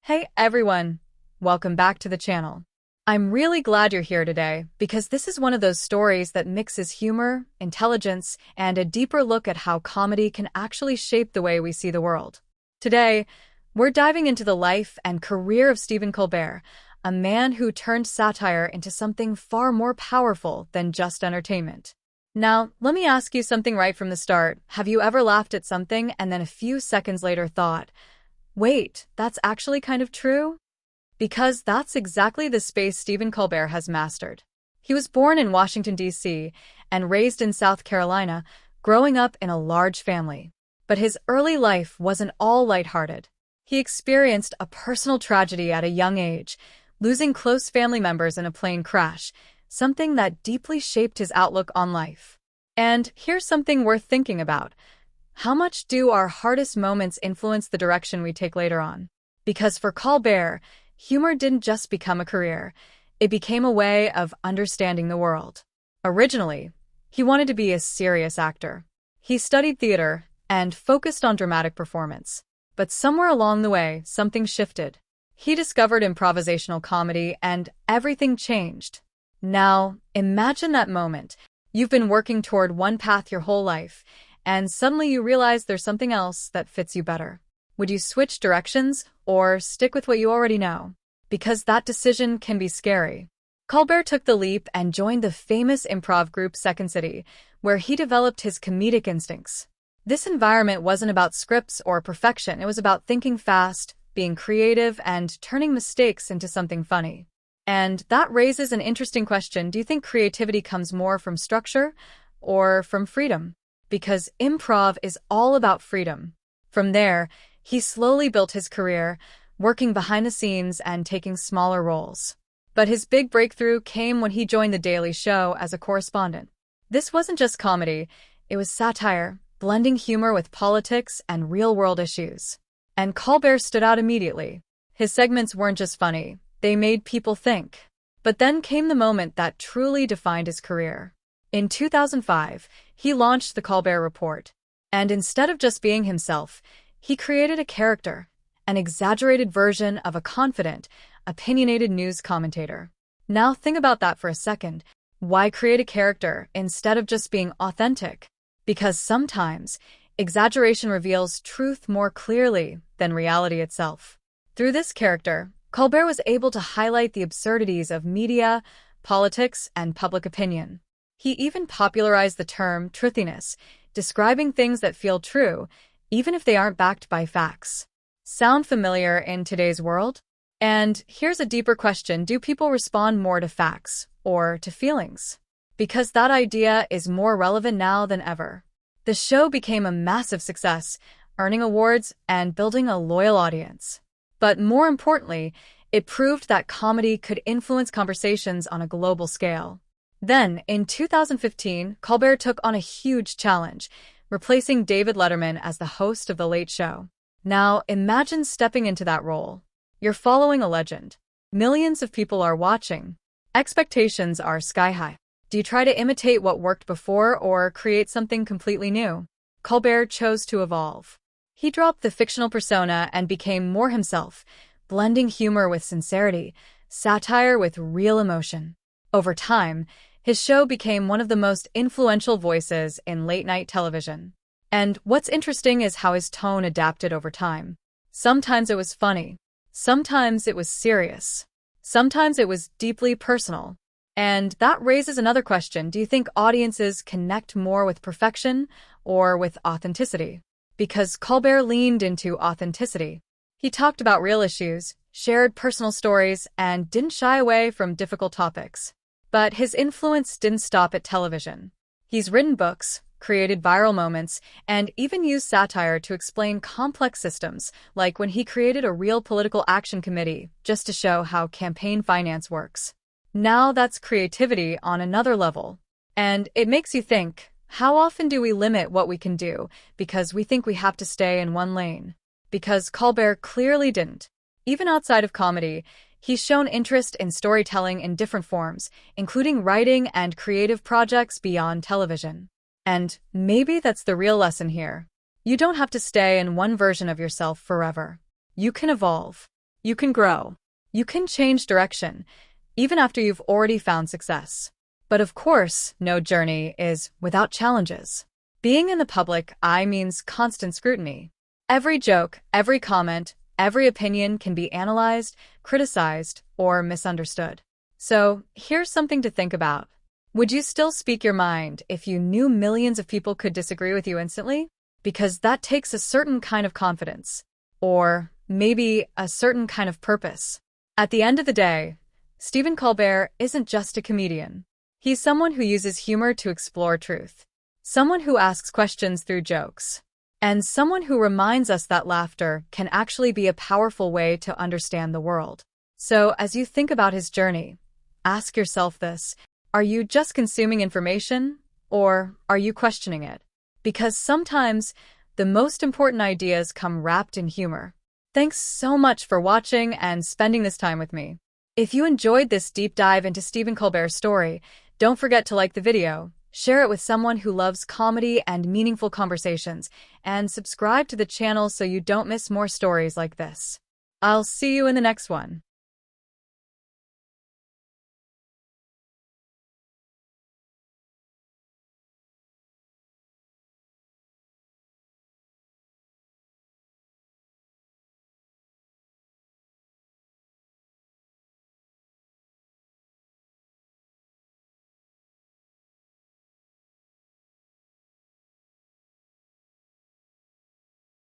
Hey everyone, welcome back to the channel. I'm really glad you're here today because this is one of those stories that mixes humor, intelligence, and a deeper look at how comedy can actually shape the way we see the world. Today, we're diving into the life and career of Stephen Colbert, a man who turned satire into something far more powerful than just entertainment. Now, let me ask you something right from the start. Have you ever laughed at something and then a few seconds later thought, wait, that's actually kind of true? Because that's exactly the space Stephen Colbert has mastered. He was born in Washington, D.C., and raised in South Carolina, growing up in a large family. But his early life wasn't all lighthearted. He experienced a personal tragedy at a young age, losing close family members in a plane crash, something that deeply shaped his outlook on life. And here's something worth thinking about. How much do our hardest moments influence the direction we take later on? Because for Colbert, humor didn't just become a career, it became a way of understanding the world. Originally, he wanted to be a serious actor. He studied theater and focused on dramatic performance. But somewhere along the way, something shifted. He discovered improvisational comedy and everything changed. Now, imagine that moment. You've been working toward one path your whole life, and suddenly you realize there's something else that fits you better. Would you switch directions or stick with what you already know? Because that decision can be scary. Colbert took the leap and joined the famous improv group Second City, where he developed his comedic instincts. This environment wasn't about scripts or perfection. It was about thinking fast, being creative, and turning mistakes into something funny. And that raises an interesting question. Do you think creativity comes more from structure or from freedom? Because improv is all about freedom. From there, he slowly built his career, working behind the scenes and taking smaller roles. But his big breakthrough came when he joined The Daily Show as a correspondent. This wasn't just comedy, it was satire, blending humor with politics and real-world issues. And Colbert stood out immediately. His segments weren't just funny, they made people think. But then came the moment that truly defined his career. In 2005, he launched The Colbert Report. And instead of just being himself, he created a character, an exaggerated version of a confident, opinionated news commentator. Now think about that for a second. Why create a character instead of just being authentic? Because sometimes, exaggeration reveals truth more clearly than reality itself. Through this character, Colbert was able to highlight the absurdities of media, politics, and public opinion. He even popularized the term truthiness, describing things that feel true, even if they aren't backed by facts. Sound familiar in today's world? And here's a deeper question. Do people respond more to facts or to feelings? Because that idea is more relevant now than ever. The show became a massive success, earning awards and building a loyal audience. But more importantly, it proved that comedy could influence conversations on a global scale. Then, in 2015, Colbert took on a huge challenge, replacing David Letterman as the host of The Late Show. Now, imagine stepping into that role. You're following a legend. Millions of people are watching. Expectations are sky-high. Do you try to imitate what worked before or create something completely new? Colbert chose to evolve. He dropped the fictional persona and became more himself, blending humor with sincerity, satire with real emotion. Over time, his show became one of the most influential voices in late-night television. And what's interesting is how his tone adapted over time. Sometimes it was funny. Sometimes it was serious. Sometimes it was deeply personal. And that raises another question. Do you think audiences connect more with perfection or with authenticity? Because Colbert leaned into authenticity. He talked about real issues, shared personal stories, and didn't shy away from difficult topics. But his influence didn't stop at television. He's written books, created viral moments, and even used satire to explain complex systems, like when he created a real political action committee just to show how campaign finance works. Now that's creativity on another level. And it makes you think, how often do we limit what we can do because we think we have to stay in one lane? Because Colbert clearly didn't. Even outside of comedy, he's shown interest in storytelling in different forms, including writing and creative projects beyond television. And maybe that's the real lesson here. You don't have to stay in one version of yourself forever. You can evolve. You can grow. You can change direction, even after you've already found success. But of course, no journey is without challenges. Being in the public eye means constant scrutiny. Every joke, every comment, every opinion can be analyzed, criticized, or misunderstood. So, here's something to think about. Would you still speak your mind if you knew millions of people could disagree with you instantly? Because that takes a certain kind of confidence. Or maybe a certain kind of purpose. At the end of the day, Stephen Colbert isn't just a comedian. He's someone who uses humor to explore truth. Someone who asks questions through jokes. And someone who reminds us that laughter can actually be a powerful way to understand the world. So, as you think about his journey, ask yourself this: are you just consuming information, or are you questioning it? Because sometimes, the most important ideas come wrapped in humor. Thanks so much for watching and spending this time with me. If you enjoyed this deep dive into Stephen Colbert's story, don't forget to like the video, share it with someone who loves comedy and meaningful conversations, and subscribe to the channel so you don't miss more stories like this. I'll see you in the next one.